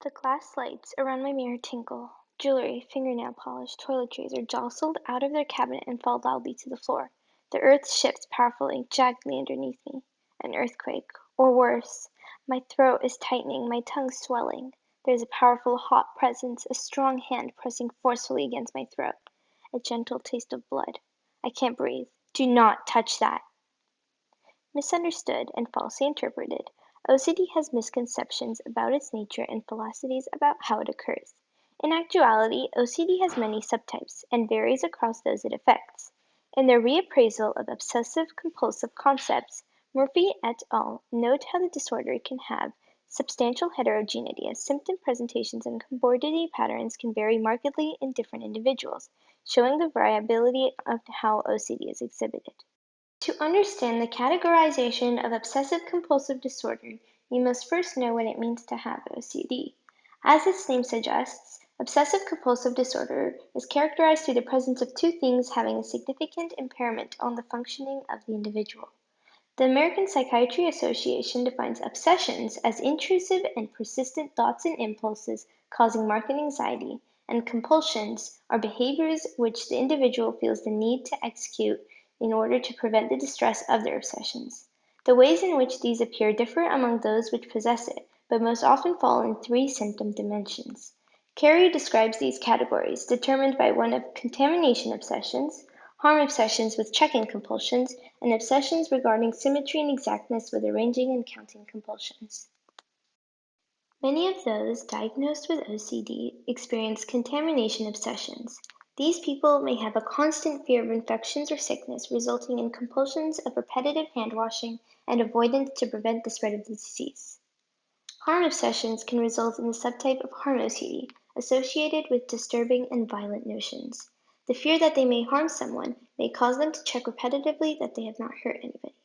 The glass lights around my mirror tinkle. Jewelry, fingernail polish, toiletries are jostled out of their cabinet and fall loudly to the floor. The earth shifts powerfully, jaggedly underneath me. An earthquake. Or worse. My throat is tightening, my tongue swelling. There is a powerful, hot presence, a strong hand pressing forcefully against my throat. A gentle taste of blood. I can't breathe. Do not touch that. Misunderstood and falsely interpreted, OCD has misconceptions about its nature and philosophies about how it occurs. In actuality, OCD has many subtypes and varies across those it affects. In their reappraisal of obsessive-compulsive concepts, Murphy et al. Note how the disorder can have substantial heterogeneity as symptom presentations and comorbidity patterns can vary markedly in different individuals, showing the variability of how OCD is exhibited. To understand the categorization of obsessive-compulsive disorder, you must first know what it means to have OCD. As its name suggests, obsessive-compulsive disorder is characterized through the presence of two things having a significant impairment on the functioning of the individual. The American Psychiatry Association defines obsessions as intrusive and persistent thoughts and impulses causing marked anxiety, and compulsions are behaviors which the individual feels the need to execute in order to prevent the distress of their obsessions. The ways in which these appear differ among those which possess it, but most often fall in three symptom dimensions. Carey describes these categories, determined by one of contamination obsessions, harm obsessions with checking compulsions, and obsessions regarding symmetry and exactness with arranging and counting compulsions. Many of those diagnosed with OCD experience contamination obsessions. These people may have a constant fear of infections or sickness, resulting in compulsions of repetitive hand washing and avoidance to prevent the spread of the disease. Harm obsessions can result in the subtype of harm OCD, associated with disturbing and violent notions. The fear that they may harm someone may cause them to check repetitively that they have not hurt anybody.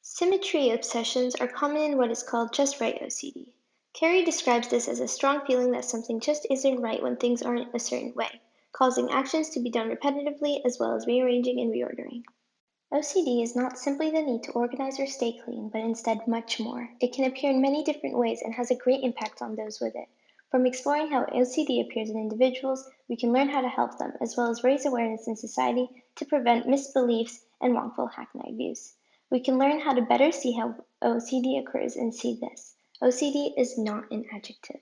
Symmetry obsessions are common in what is called just right OCD. Carey describes this as a strong feeling that something just isn't right when things aren't a certain way, causing actions to be done repetitively as well as rearranging and reordering. OCD is not simply the need to organize or stay clean, but instead much more. It can appear in many different ways and has a great impact on those with it. From exploring how OCD appears in individuals, we can learn how to help them, as well as raise awareness in society to prevent misbeliefs and wrongful hackneyed views. We can learn how to better see how OCD occurs and see this. OCD is not an adjective.